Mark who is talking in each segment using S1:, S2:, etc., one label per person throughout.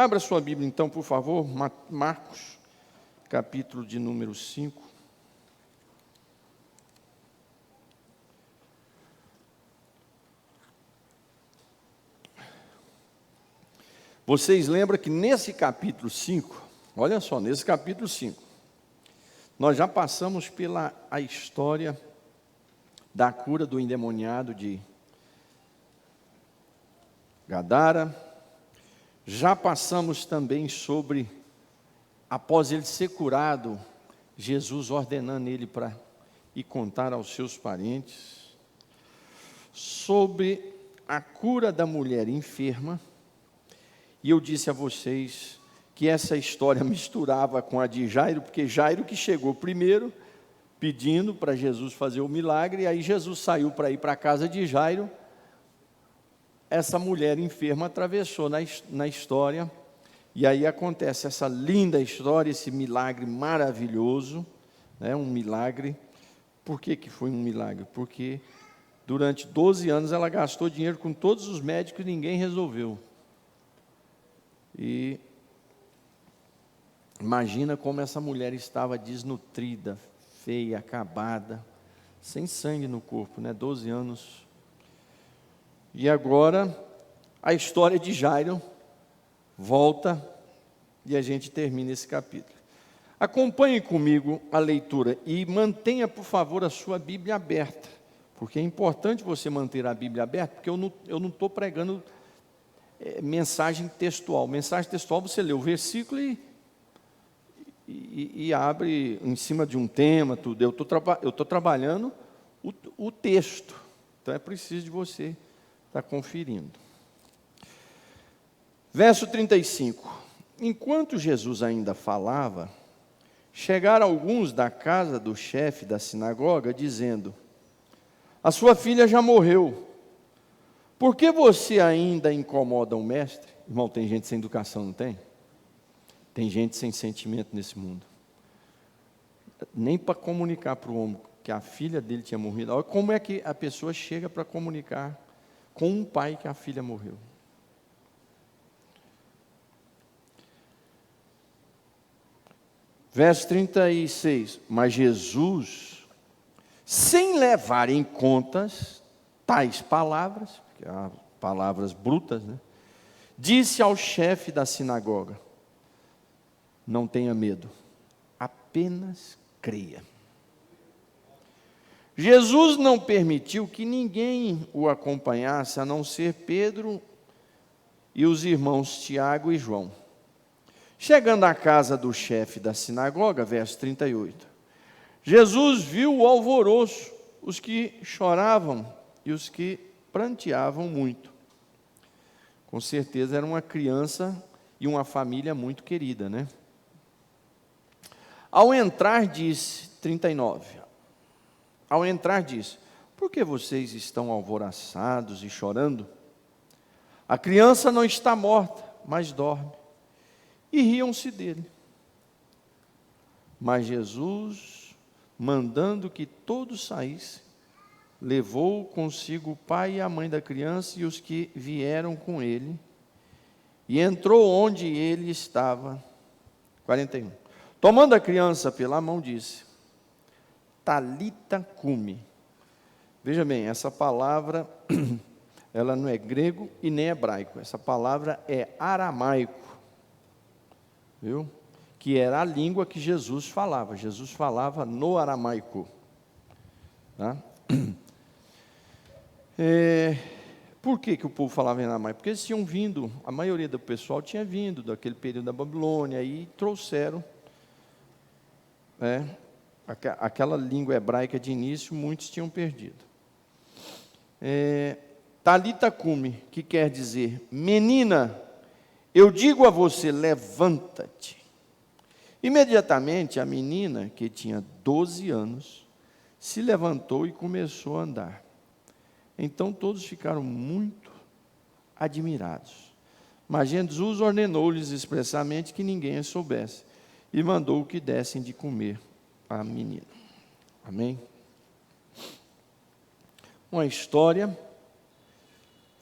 S1: Abra sua Bíblia então, por favor, Marcos, capítulo de número 5. Vocês lembram que nesse capítulo 5, olha só, nesse capítulo 5, nós já passamos pela a história da cura do endemoniado de Gadara. Já passamos também sobre, após ele ser curado, Jesus ordenando ele para ir contar aos seus parentes, sobre a cura da mulher enferma. E eu disse a vocês que essa história misturava com a de Jairo, porque Jairo que chegou primeiro, pedindo para Jesus fazer o milagre, e aí Jesus saiu para ir para a casa de Jairo. Essa mulher enferma atravessou na história, e aí acontece essa linda história, esse milagre maravilhoso, né, um milagre. Por que foi um milagre? Porque durante 12 anos ela gastou dinheiro com todos os médicos e ninguém resolveu. E imagina como essa mulher estava desnutrida, feia, acabada, sem sangue no corpo, né? 12 anos. E agora, a história de Jairo volta e a gente termina esse capítulo. Acompanhe comigo a leitura e mantenha, por favor, a sua Bíblia aberta, porque é importante você manter a Bíblia aberta, porque eu não estou pregando mensagem textual. Mensagem textual você lê o versículo e abre em cima de um tema, tudo. Eu estou trabalhando o texto, então é preciso de você estar conferindo. Verso 35. Enquanto Jesus ainda falava, chegaram alguns da casa do chefe da sinagoga, dizendo: a sua filha já morreu. Por que você ainda incomoda o mestre? Irmão, tem gente sem educação, não tem? Tem gente sem sentimento nesse mundo. Nem para comunicar para o homem que a filha dele tinha morrido. Olha como é que a pessoa chega para comunicar com um pai que a filha morreu. Verso 36. Mas Jesus, sem levar em contas tais palavras, palavras brutas, né? Disse ao chefe da sinagoga: não tenha medo, apenas creia. Jesus não permitiu que ninguém o acompanhasse, a não ser Pedro e os irmãos Tiago e João. Chegando à casa do chefe da sinagoga, verso 38, Jesus viu o alvoroço, os que choravam e os que pranteavam muito. Com certeza era uma criança e uma família muito querida, né? Ao entrar, disse, 39, ao entrar disse: por que vocês estão alvoroçados e chorando? A criança não está morta, mas dorme. E riam-se dele. Mas Jesus, mandando que todos saíssem, levou consigo o pai e a mãe da criança e os que vieram com ele, e entrou onde ele estava. 41. Tomando a criança pela mão, disse: Talita cumi. Veja bem, essa palavra, ela não é grego e nem hebraico. Essa palavra é aramaico, viu? Que era a língua que Jesus falava. Jesus falava no aramaico, tá? Por que o povo falava em aramaico? Porque eles tinham vindo, a maioria do pessoal tinha vindo daquele período da Babilônia e trouxeram aquela língua hebraica de início, muitos tinham perdido. Talita cumi, que quer dizer: menina, eu digo a você, levanta-te. Imediatamente a menina, que tinha 12 anos, se levantou e começou a andar. Então todos ficaram muito admirados. Mas Jesus ordenou-lhes expressamente que ninguém a soubesse, e mandou que dessem de comer à menina. Amém? Uma história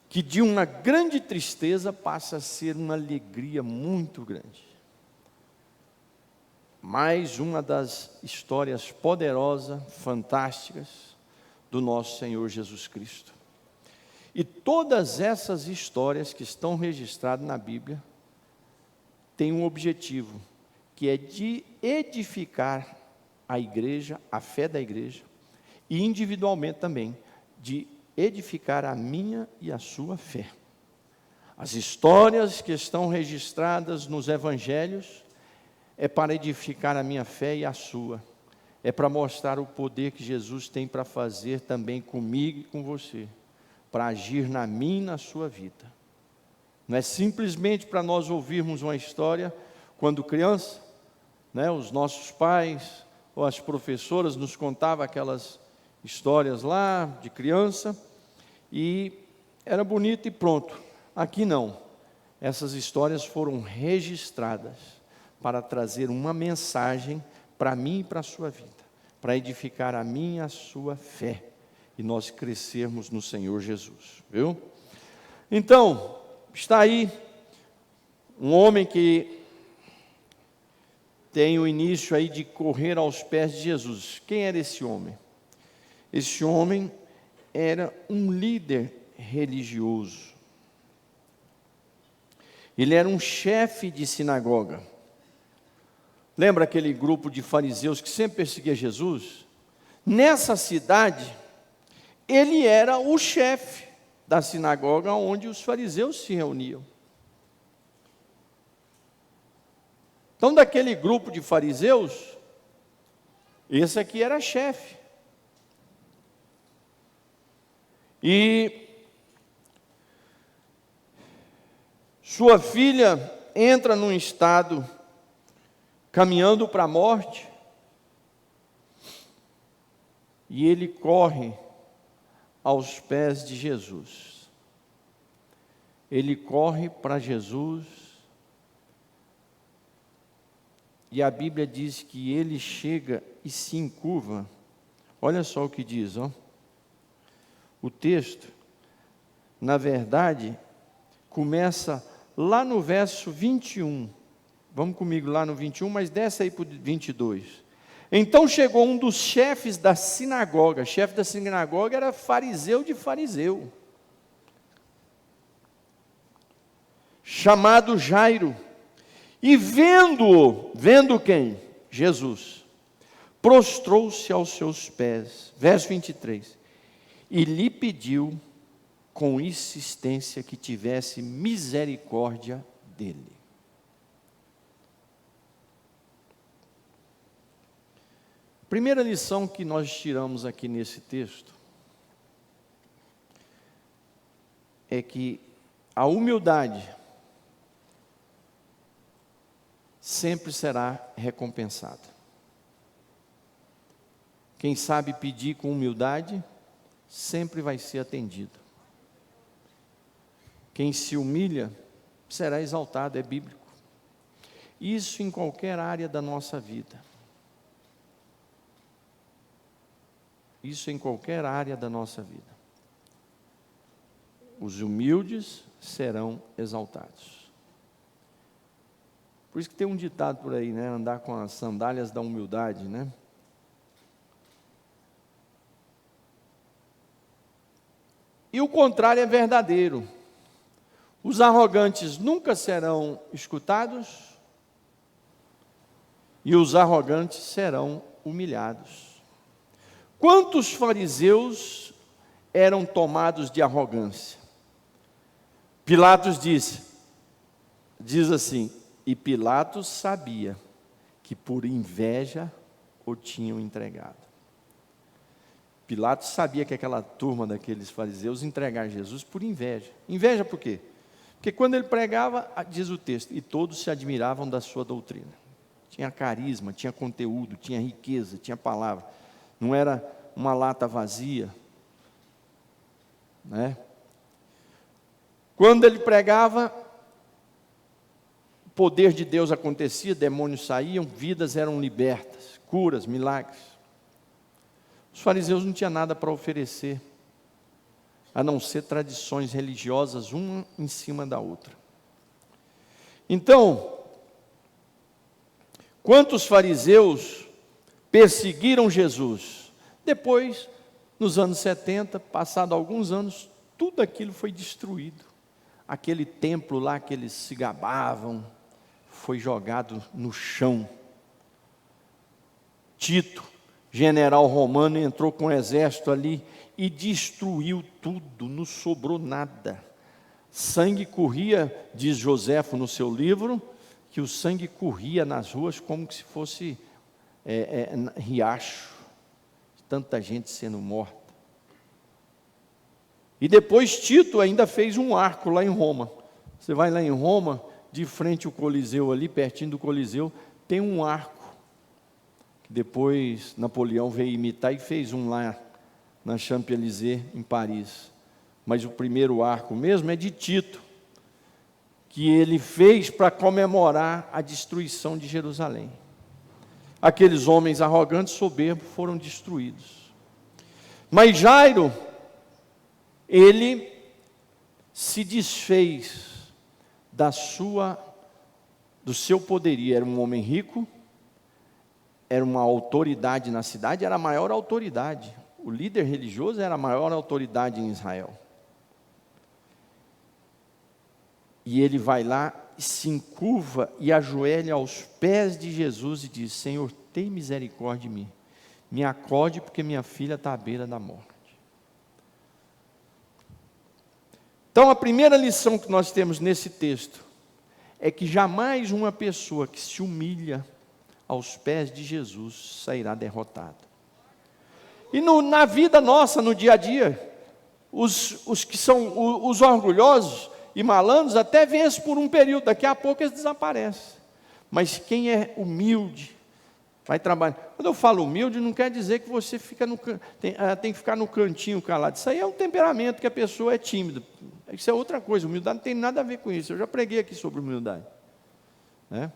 S1: que de uma grande tristeza passa a ser uma alegria muito grande. Mais uma das histórias poderosas, fantásticas do nosso Senhor Jesus Cristo. E todas essas histórias que estão registradas na Bíblia têm um objetivo, que é de edificar a igreja, a fé da igreja, e individualmente também, de edificar a minha e a sua fé. As histórias que estão registradas nos evangelhos é para edificar a minha fé e a sua. É para mostrar o poder que Jesus tem para fazer também comigo e com você, para agir na minha e na sua vida. Não é simplesmente para nós ouvirmos uma história quando criança, né, os nossos pais ou as professoras nos contavam aquelas histórias lá de criança, e era bonito e pronto. Aqui não. Essas histórias foram registradas para trazer uma mensagem para mim e para a sua vida, para edificar a minha e a sua fé, e nós crescermos no Senhor Jesus, viu? Então, está aí um homem que tem o início aí de correr aos pés de Jesus. Quem era esse homem? Esse homem era um líder religioso. Ele era um chefe de sinagoga. Lembra aquele grupo de fariseus que sempre perseguia Jesus? Nessa cidade, ele era o chefe da sinagoga onde os fariseus se reuniam. Então, daquele grupo de fariseus, esse aqui era chefe. E sua filha entra num estado caminhando para a morte, e ele corre aos pés de Jesus. Ele corre para Jesus, e a Bíblia diz que ele chega e se encurva. Olha só o que diz, ó. O texto, na verdade, começa lá no verso 21. Vamos comigo lá no 21, mas desce aí para o 22. Então chegou um dos chefes da sinagoga. Chefe da sinagoga era fariseu de fariseu, chamado Jairo. E vendo quem? Jesus, prostrou-se aos seus pés. Verso 23. E lhe pediu com insistência que tivesse misericórdia dele. Primeira lição que nós tiramos aqui nesse texto é que a humildade sempre será recompensada. Quem sabe pedir com humildade sempre vai ser atendido. Quem se humilha será exaltado, é bíblico. Isso em qualquer área da nossa vida. Isso em qualquer área da nossa vida. Os humildes serão exaltados. Por isso que tem um ditado por aí, né? Andar com as sandálias da humildade, né? E o contrário é verdadeiro. Os arrogantes nunca serão escutados, e os arrogantes serão humilhados. Quantos fariseus eram tomados de arrogância? Pilatos diz assim, e Pilatos sabia que por inveja o tinham entregado. Pilatos sabia que aquela turma daqueles fariseus entregaram Jesus por inveja. Inveja por quê? Porque quando ele pregava, diz o texto, e todos se admiravam da sua doutrina. Tinha carisma, tinha conteúdo, tinha riqueza, tinha palavra. Não era uma lata vazia, né? Quando ele pregava, o poder de Deus acontecia, demônios saíam, vidas eram libertas, curas, milagres. Os fariseus não tinham nada para oferecer. a não ser tradições religiosas, uma em cima da outra. Então, quantos fariseus perseguiram Jesus? Depois, nos anos 70, passado alguns anos, tudo aquilo foi destruído. Aquele templo lá que eles se gabavam, foi jogado no chão. Tito, general romano, entrou com um exército ali e destruiu tudo, não sobrou nada. Sangue corria, diz Joséfo no seu livro, que o sangue corria nas ruas como se fosse riacho, tanta gente sendo morta. E depois Tito ainda fez um arco lá em Roma. Você vai lá em Roma, de frente ao Coliseu ali, pertinho do Coliseu, tem um arco, que depois Napoleão veio imitar e fez um lá na Champs-Élysées, em Paris. Mas o primeiro arco mesmo é de Tito, que ele fez para comemorar a destruição de Jerusalém. Aqueles homens arrogantes, soberbos, foram destruídos. Mas Jairo, ele se desfez do seu poderio. Era um homem rico, era uma autoridade na cidade, era a maior autoridade. O líder religioso era a maior autoridade em Israel. E ele vai lá, se encurva e ajoelha aos pés de Jesus e diz: Senhor, tem misericórdia de mim, me acode porque minha filha está à beira da morte. Então a primeira lição que nós temos nesse texto é que jamais uma pessoa que se humilha aos pés de Jesus sairá derrotada. E na vida nossa, no dia a dia, os que são os orgulhosos e malandros até vencem por um período, daqui a pouco eles desaparecem. Mas quem é humilde, vai trabalhar. Quando eu falo humilde, não quer dizer que você tem que ficar no cantinho calado. Isso aí é um temperamento que a pessoa é tímida. Isso é outra coisa, humildade não tem nada a ver com isso. Eu já preguei aqui sobre humildade, né?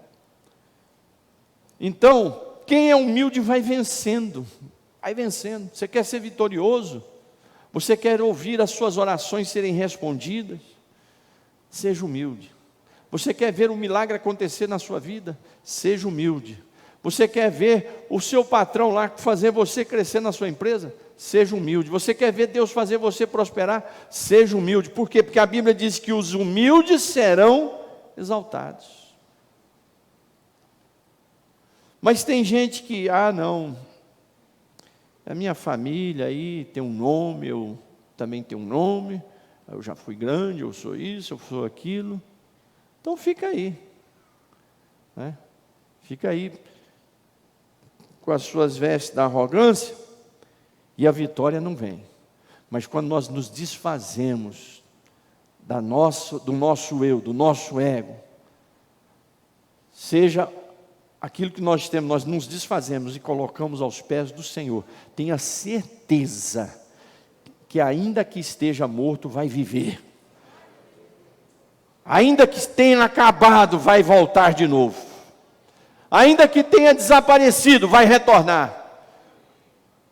S1: Então, quem é humilde vai vencendo. Vai vencendo. Você quer ser vitorioso? Você quer ouvir as suas orações serem respondidas? Seja humilde. Você quer ver um milagre acontecer na sua vida? Seja humilde. Você quer ver o seu patrão lá fazer você crescer na sua empresa? Seja humilde. Você quer ver Deus fazer você prosperar? Seja humilde. Por quê? Porque a Bíblia diz que os humildes serão exaltados. Mas tem gente que, não, a minha família aí tem um nome, eu também tenho um nome, eu já fui grande, eu sou isso, eu sou aquilo. Então fica aí, né? Fica aí com as suas vestes da arrogância e a vitória não vem. Mas quando nós nos desfazemos do nosso eu, do nosso ego, seja aquilo que nós temos, nós nos desfazemos e colocamos aos pés do Senhor, tenha certeza que ainda que esteja morto, vai viver. Ainda que tenha acabado, vai voltar de novo. Ainda que tenha desaparecido, vai retornar.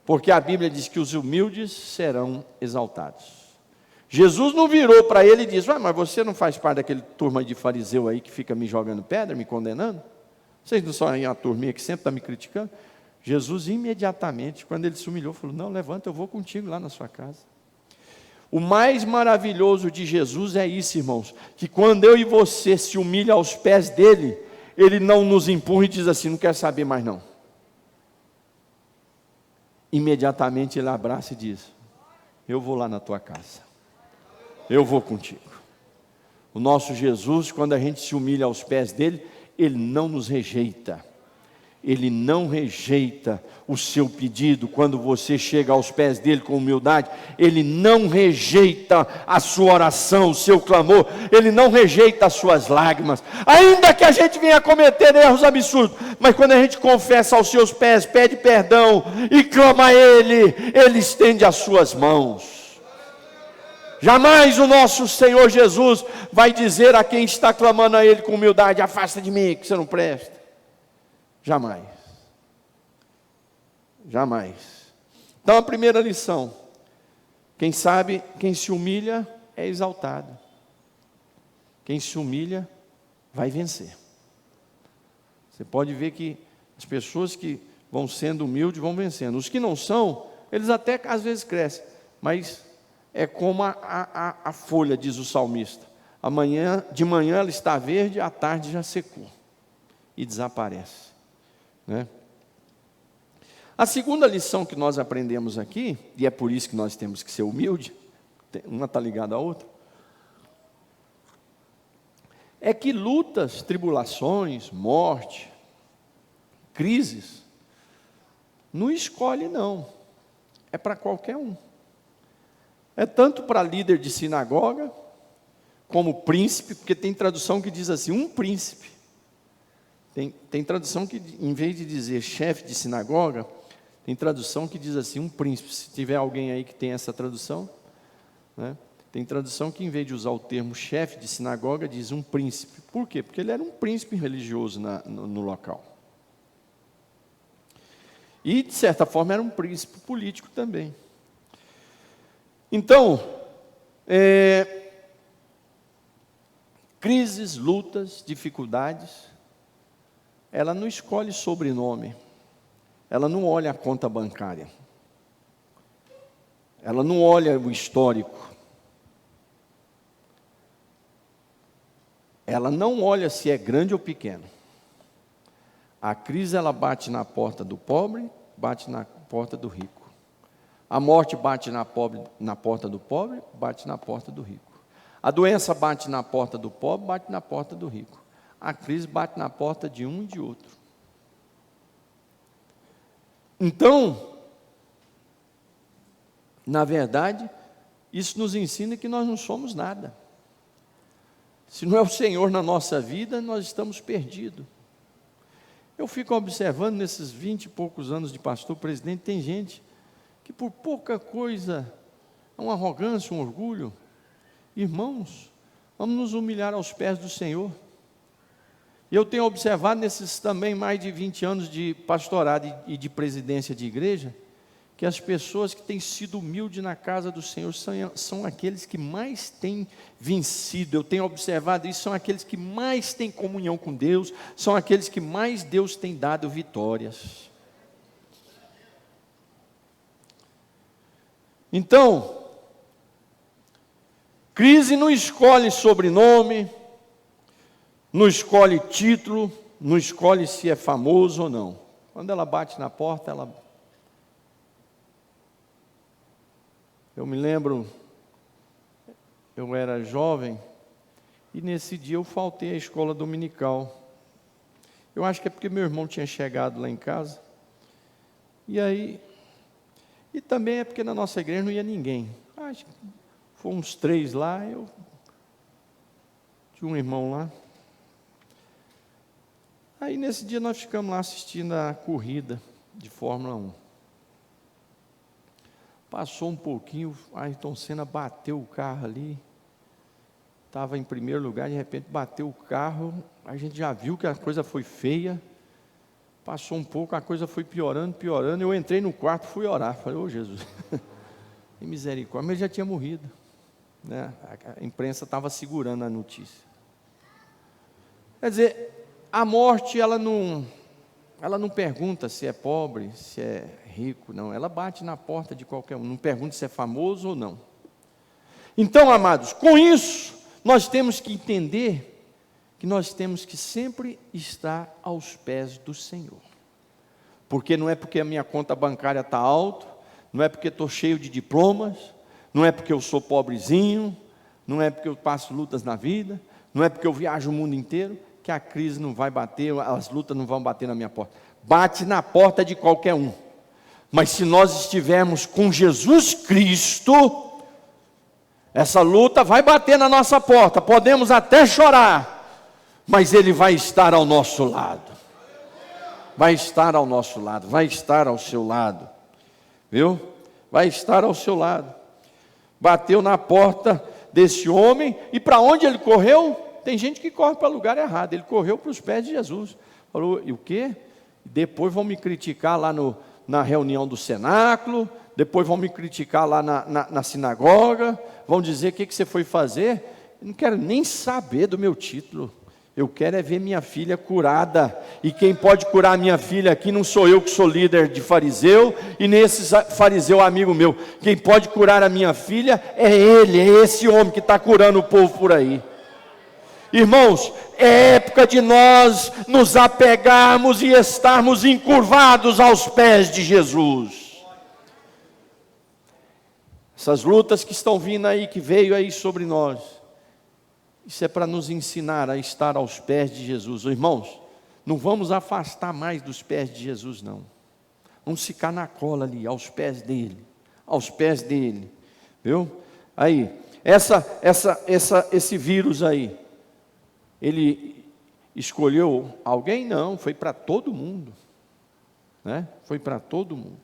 S1: Porque a Bíblia diz que os humildes serão exaltados. Jesus não virou para ele e disse: mas você não faz parte daquele turma de fariseu aí que fica me jogando pedra, me condenando? Vocês não são aí uma turminha que sempre está me criticando? Jesus imediatamente, quando ele se humilhou, falou: não, levanta, eu vou contigo lá na sua casa. O mais maravilhoso de Jesus é isso, irmãos, que quando eu e você se humilha aos pés dele, ele não nos empurra e diz assim: não quero saber mais não. Imediatamente ele abraça e diz: eu vou lá na tua casa, eu vou contigo. O nosso Jesus, quando a gente se humilha aos pés dele, ele não nos rejeita. Ele não rejeita o seu pedido. Quando você chega aos pés dele com humildade, ele não rejeita a sua oração, o seu clamor, ele não rejeita as suas lágrimas, ainda que a gente venha cometer erros absurdos, mas quando a gente confessa aos seus pés, pede perdão e clama a ele, ele estende as suas mãos. Jamais o nosso Senhor Jesus vai dizer a quem está clamando a ele com humildade: afasta de mim que você não presta. Jamais. Jamais. Então a primeira lição Quem sabe, quem se humilha é exaltado. Quem se humilha vai vencer. Você pode ver que as pessoas que vão sendo humildes vão vencendo. Os que não são, eles até às vezes crescem, mas é como a folha, diz o salmista. De manhã ela está verde, à tarde já secou e desaparece, né? A segunda lição que nós aprendemos aqui, e é por isso que nós temos que ser humildes, uma está ligada à outra, é que lutas, tribulações, morte, crises, não escolhe não, é para qualquer um. É tanto para líder de sinagoga, como príncipe, porque tem tradução que diz assim, um príncipe. Tem tradução que, em vez de dizer chefe de sinagoga, tem tradução que diz assim, um príncipe. Se tiver alguém aí que tem essa tradução, né? Tem tradução que, em vez de usar o termo chefe de sinagoga, diz um príncipe. Por quê? Porque ele era um príncipe religioso no local. E, de certa forma, era um príncipe político também. Então, crises, lutas, dificuldades, ela não escolhe sobrenome, ela não olha a conta bancária, ela não olha o histórico, ela não olha se é grande ou pequeno. A crise, ela bate na porta do pobre, bate na porta do rico. A morte bate na porta do pobre, bate na porta do rico. A doença bate na porta do pobre, bate na porta do rico. A crise bate na porta de um e de outro. Então, na verdade, isso nos ensina que nós não somos nada. Se não é o Senhor na nossa vida, nós estamos perdidos. Eu fico observando nesses 20 e poucos anos de pastor presidente, tem gente que por pouca coisa, uma arrogância, um orgulho. Irmãos, vamos nos humilhar aos pés do Senhor. E eu tenho observado nesses também mais de 20 anos de pastorado e de presidência de igreja, que as pessoas que têm sido humildes na casa do Senhor são aqueles que mais têm vencido. Eu tenho observado isso, são aqueles que mais têm comunhão com Deus, são aqueles que mais Deus tem dado vitórias. Então, crise não escolhe sobrenome, não escolhe título, não escolhe se é famoso ou não. Quando ela bate na porta, Eu me lembro, eu era jovem, e nesse dia eu faltei à escola dominical. Eu acho que é porque meu irmão tinha chegado lá em casa, e também é porque na nossa igreja não ia ninguém. Acho que foram uns 3 lá, tinha um irmão lá. Aí nesse dia nós ficamos lá assistindo a corrida de Fórmula 1. Passou um pouquinho, Ayrton Senna bateu o carro ali, estava em primeiro lugar, de repente bateu o carro, a gente já viu que a coisa foi feia, passou um pouco, a coisa foi piorando, eu entrei no quarto, fui orar, falei, ô Jesus, que misericórdia, mas ele já tinha morrido, né? A imprensa estava segurando a notícia. Quer dizer, a morte, ela não pergunta se é pobre, se é rico, não. Ela bate na porta de qualquer um, não pergunta se é famoso ou não. Então, amados, com isso, nós temos que entender que nós temos que sempre estar aos pés do Senhor. Porque não é porque a minha conta bancária está alta, não é porque estou cheio de diplomas, não é porque eu sou pobrezinho, não é porque eu passo lutas na vida, não é porque eu viajo o mundo inteiro, que a crise não vai bater, as lutas não vão bater na minha porta. Bate na porta de qualquer um. Mas se nós estivermos com Jesus Cristo, essa luta vai bater na nossa porta. Podemos até chorar, mas Ele vai estar ao nosso lado. Vai estar ao nosso lado, vai estar ao seu lado. Viu? Vai estar ao seu lado. Bateu na porta desse homem, e para onde ele correu? Tem gente que corre para o lugar errado. Ele correu para os pés de Jesus. Falou, e o quê? Depois vão me criticar lá na reunião do cenáculo, depois vão me criticar lá na sinagoga, vão dizer o que você foi fazer. Eu não quero nem saber do meu título. Eu quero é ver minha filha curada. E quem pode curar minha filha aqui não sou eu que sou líder de fariseu, e nem esse fariseu amigo meu. Quem pode curar a minha filha é ele, é esse homem que está curando o povo por aí. Irmãos, é época de nós nos apegarmos e estarmos encurvados aos pés de Jesus. Essas lutas que estão vindo aí, que veio aí sobre nós, isso é para nos ensinar a estar aos pés de Jesus. Irmãos, não vamos afastar mais dos pés de Jesus, não. Vamos ficar na cola ali, aos pés dele, viu? Aí, esse vírus aí, ele escolheu alguém? Não, foi para todo mundo, né? Foi para todo mundo.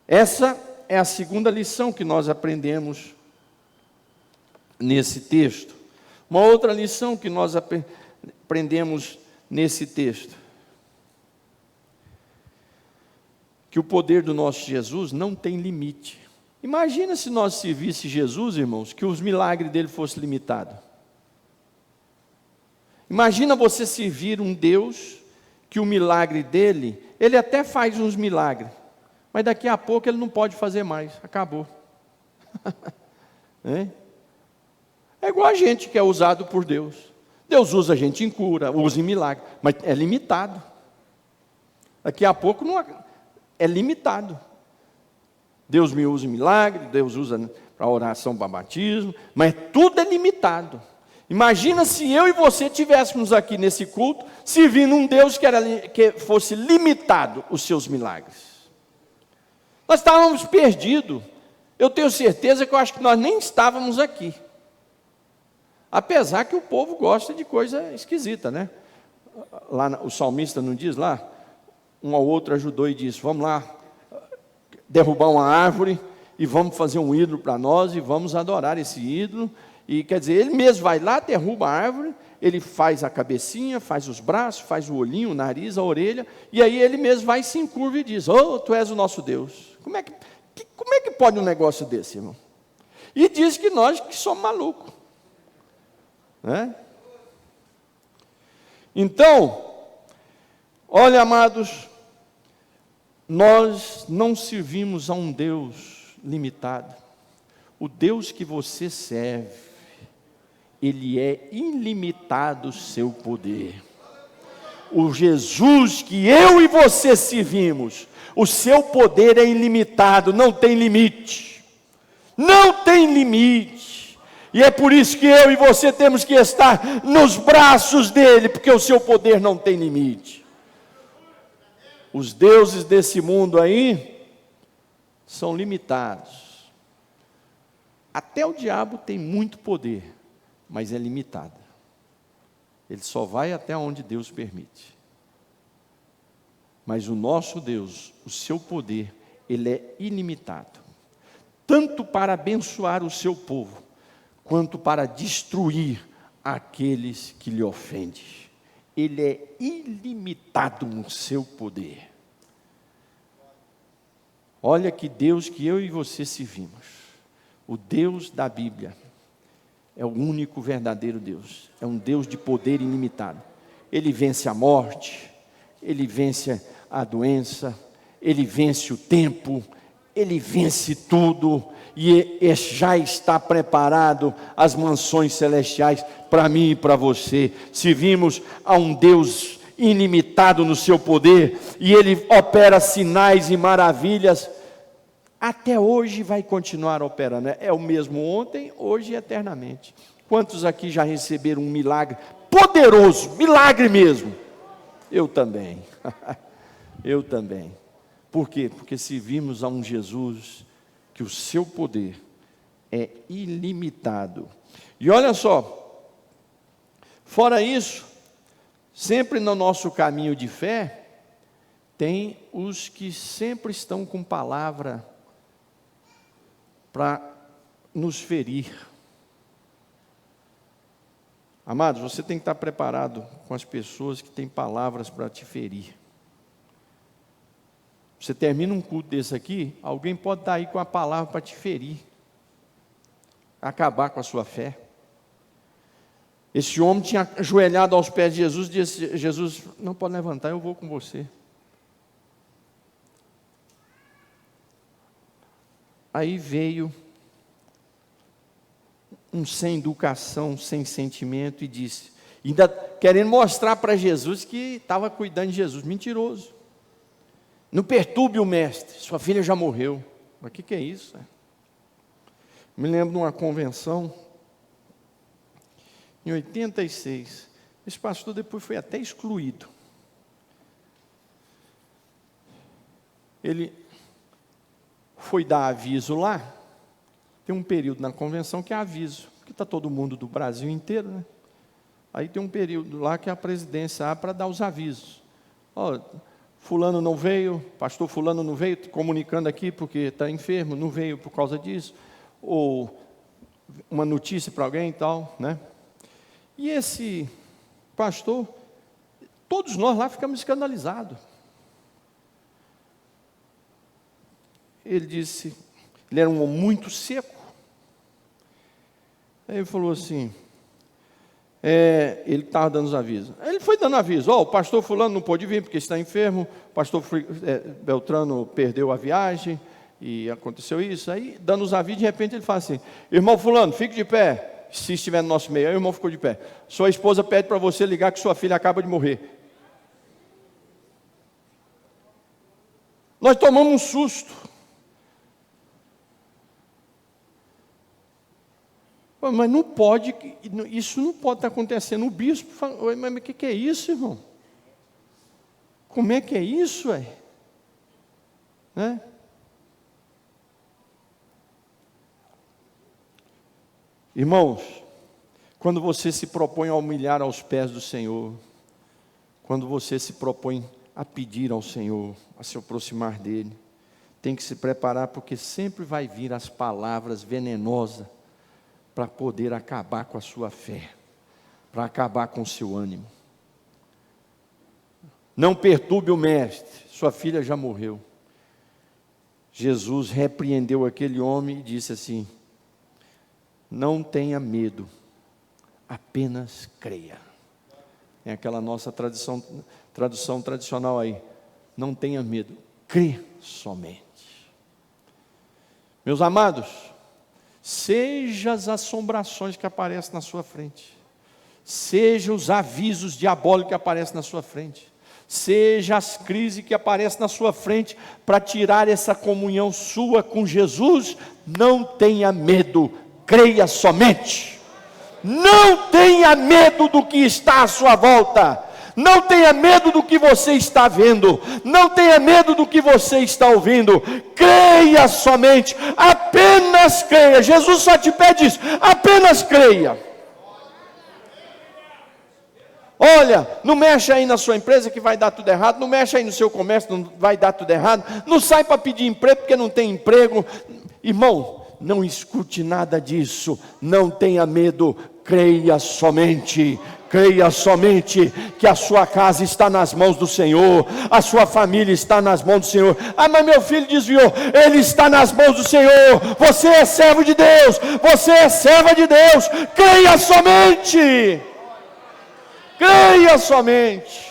S1: Essa é a segunda lição que nós aprendemos nesse texto. Uma outra lição que nós aprendemos nesse texto, que o poder do nosso Jesus não tem limite. Imagina se nós servisse Jesus, irmãos, que os milagres dele fossem limitados. Imagina você servir um Deus que o milagre dele, ele até faz uns milagres, mas daqui a pouco ele não pode fazer mais, acabou. É igual a gente que é usado por Deus. Deus usa a gente em cura, usa em milagre, mas é limitado. Daqui a pouco não é limitado. Deus me usa em milagre, Deus usa para oração, para batismo, mas tudo é limitado. Imagina se eu e você estivéssemos aqui nesse culto, servindo um Deus que fosse limitado os seus milagres. Nós estávamos perdidos. Eu tenho certeza que eu acho que nós nem estávamos aqui. Apesar que o povo gosta de coisa esquisita, né? Lá o salmista não diz lá, um ao outro ajudou e disse, vamos lá derrubar uma árvore e vamos fazer um ídolo para nós e vamos adorar esse ídolo. E quer dizer, ele mesmo vai lá, derruba a árvore, ele faz a cabecinha, faz os braços, faz o olhinho, o nariz, a orelha, e aí ele mesmo vai, se encurva e diz, tu és o nosso Deus. Como é que pode um negócio desse, irmão? E diz que nós que somos malucos. Né? Então, olha, amados, nós não servimos a um Deus limitado. O Deus que você serve, ele é ilimitado o seu poder. O Jesus que eu e você servimos, o seu poder é ilimitado, não tem limite. Não tem limite. E é por isso que eu e você temos que estar nos braços dele, porque o seu poder não tem limite. Os deuses desse mundo aí são limitados. Até o diabo tem muito poder, mas é limitado. Ele só vai até onde Deus permite. Mas o nosso Deus, o seu poder, ele é ilimitado. Tanto para abençoar o seu povo, quanto para destruir aqueles que lhe ofendem. Ele é ilimitado no seu poder. Olha que Deus que eu e você servimos. O Deus da Bíblia é o único verdadeiro Deus. É um Deus de poder ilimitado. Ele vence a morte, ele vence a doença, ele vence o tempo, ele vence tudo. E já está preparado as mansões celestiais para mim e para você. Servimos a um Deus ilimitado no seu poder, e ele opera sinais e maravilhas, até hoje vai continuar operando. É o mesmo ontem, hoje e eternamente. Quantos aqui já receberam um milagre poderoso, milagre mesmo? Eu também. Eu também. Por quê? Porque servimos a um Jesus que o seu poder é ilimitado. E olha só, fora isso, sempre no nosso caminho de fé, tem os que sempre estão com palavra para nos ferir. Amados, você tem que estar preparado com as pessoas que têm palavras para te ferir. Você termina um culto desse aqui, alguém pode estar aí com a palavra para te ferir, acabar com a sua fé. Esse homem tinha ajoelhado aos pés de Jesus e disse: Jesus, não pode levantar, eu vou com você. Aí veio um sem educação, sem sentimento, e disse, ainda querendo mostrar para Jesus que estava cuidando de Jesus. Mentiroso. Não perturbe o mestre, sua filha já morreu. Mas o que é isso? Me lembro de uma convenção, em 86, esse pastor depois foi até excluído. Ele foi dar aviso lá, tem um período na convenção que é aviso, porque está todo mundo do Brasil inteiro, né? Aí tem um período lá que a presidência abre para dar os avisos. Ó, fulano não veio, pastor fulano não veio, comunicando aqui porque está enfermo, não veio por causa disso, ou uma notícia para alguém e tal, né? E esse pastor, todos nós lá ficamos escandalizados. Ele disse, ele era um homem muito seco. Aí ele falou assim, ele estava dando os avisos. Ele foi dando aviso, o pastor fulano não pôde vir porque está enfermo, o pastor Beltrano perdeu a viagem, e aconteceu isso. Aí, dando os avisos, de repente ele fala assim, irmão fulano, fique de pé, se estiver no nosso meio. Aí o irmão ficou de pé. Sua esposa pede para você ligar que sua filha acaba de morrer. Nós tomamos um susto. Mas não pode, isso não pode estar acontecendo. O bispo fala, mas o que é isso, irmão? Como é que é isso, né? Irmãos, quando você se propõe a humilhar aos pés do Senhor, quando você se propõe a pedir ao Senhor, a se aproximar dEle, tem que se preparar, porque sempre vai vir as palavras venenosas, para poder acabar com a sua fé, para acabar com o seu ânimo. Não perturbe o mestre, sua filha já morreu. Jesus repreendeu aquele homem e disse assim, não tenha medo, apenas creia. É aquela nossa tradução tradicional aí, não tenha medo, crê somente. Meus amados, seja as assombrações que aparecem na sua frente, seja os avisos diabólicos que aparecem na sua frente, seja as crises que aparecem na sua frente, para tirar essa comunhão sua com Jesus, não tenha medo, creia somente. Não tenha medo do que está à sua volta, não tenha medo do que você está vendo, não tenha medo do que você está ouvindo, creia somente, apenas creia. Jesus só te pede isso, apenas creia. Olha, não mexe aí na sua empresa que vai dar tudo errado, não mexe aí no seu comércio, não vai dar tudo errado, não sai para pedir emprego porque não tem emprego. Irmão, não escute nada disso, não tenha medo, creia somente que a sua casa está nas mãos do Senhor, a sua família está nas mãos do Senhor. Ah, mas meu filho desviou, ele está nas mãos do Senhor. Você é servo de Deus, você é serva de Deus, creia somente. Creia somente.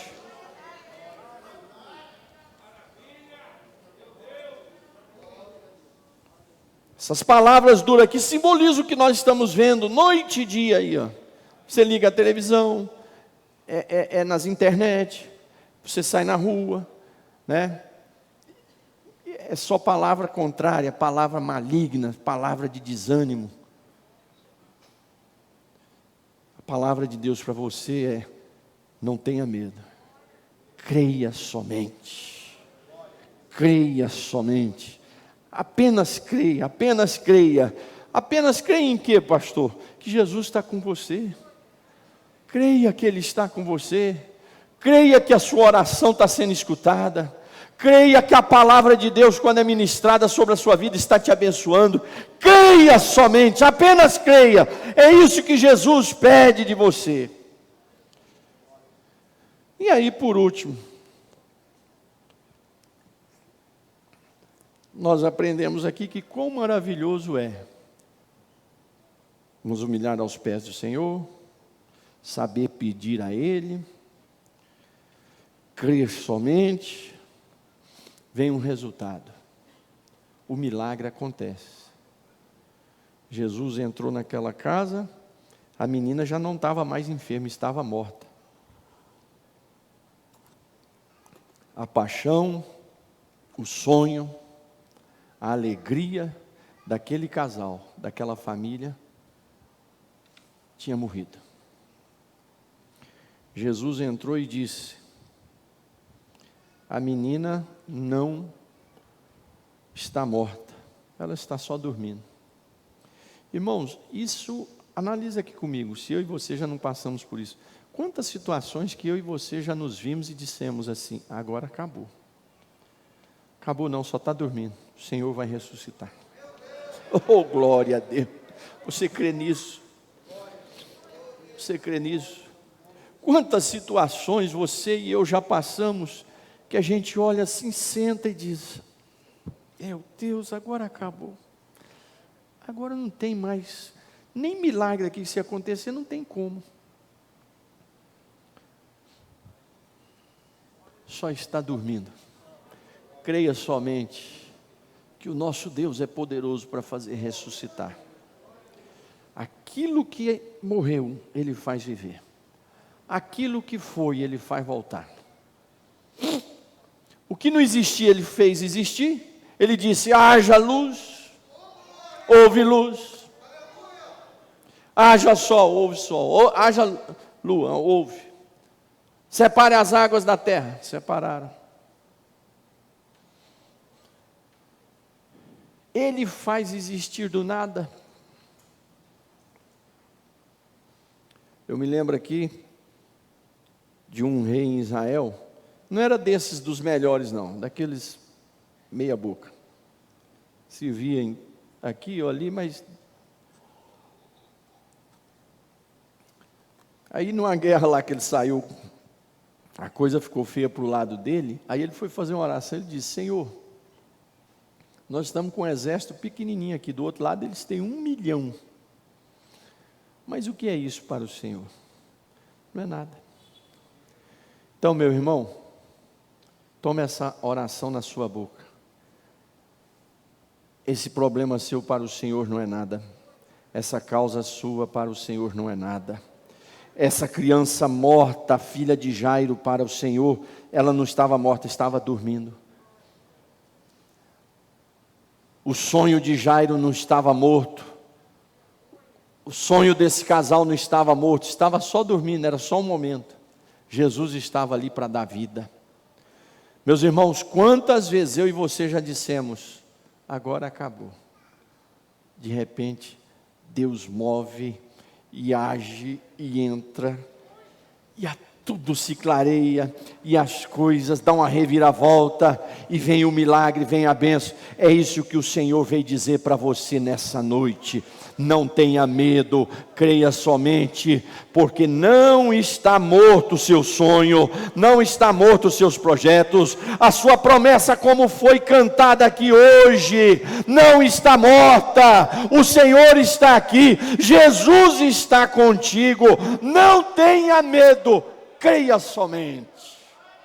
S1: Essas palavras duras aqui simbolizam o que nós estamos vendo noite e dia aí, ó. Você liga a televisão, nas internet, você sai na rua, né? É só palavra contrária, palavra maligna, palavra de desânimo. A palavra de Deus para você é: não tenha medo, creia somente, creia somente, apenas creia, apenas creia. Apenas creia em quê, pastor? Que Jesus está com você. Creia que Ele está com você, creia que a sua oração está sendo escutada, creia que a palavra de Deus, quando é ministrada sobre a sua vida, está te abençoando. Creia somente, apenas creia. É isso que Jesus pede de você. E aí, por último, nós aprendemos aqui que quão maravilhoso é nos humilhar aos pés do Senhor, saber pedir a Ele, crer somente, vem um resultado. O milagre acontece. Jesus entrou naquela casa, a menina já não estava mais enferma, estava morta. A paixão, o sonho, a alegria daquele casal, daquela família, tinha morrido. Jesus entrou e disse: a menina não está morta, ela está só dormindo. Irmãos, isso, analisa aqui comigo, se eu e você já não passamos por isso. Quantas situações que eu e você já nos vimos e dissemos assim: agora acabou. Acabou não, só está dormindo, o Senhor vai ressuscitar. Oh, glória a Deus. Você crê nisso? Você crê nisso? Quantas situações você e eu já passamos, que a gente olha assim, senta e diz: meu Deus, agora acabou. Agora não tem mais, nem milagre aqui, se acontecer, não tem como. Só está dormindo. Creia somente que o nosso Deus é poderoso para fazer ressuscitar. Aquilo que morreu, Ele faz viver. Aquilo que foi, Ele faz voltar. O que não existia, Ele fez existir. Ele disse: haja luz. Houve luz. Haja sol, houve sol. Haja lua, houve. Separe as águas da terra, separaram. Ele faz existir do nada. Eu me lembro aqui de um rei em Israel, não era desses dos melhores não, daqueles meia boca. Se via aqui ou ali, mas aí numa guerra lá que ele saiu, a coisa ficou feia para o lado dele, aí ele foi fazer uma oração, ele disse: Senhor, nós estamos com um exército pequenininho aqui, do outro lado eles têm 1 milhão, mas o que é isso para o Senhor? Não é nada. Então, meu irmão, tome essa oração na sua boca. Esse problema seu para o Senhor não é nada. Essa causa sua para o Senhor não é nada. Essa criança morta, filha de Jairo, para o Senhor, ela não estava morta, estava dormindo. O sonho de Jairo não estava morto. O sonho desse casal não estava morto, estava só dormindo, era só um momento. Jesus estava ali para dar vida. Meus irmãos, quantas vezes eu e você já dissemos: agora acabou. De repente, Deus move e age e entra, e tudo se clareia, e as coisas dão uma reviravolta, e vem o milagre, vem a bênção. É isso que o Senhor veio dizer para você nessa noite. Não tenha medo, creia somente, porque não está morto o seu sonho, não está morto os seus projetos, a sua promessa, como foi cantada aqui hoje, não está morta. O Senhor está aqui, Jesus está contigo. Não tenha medo, creia somente.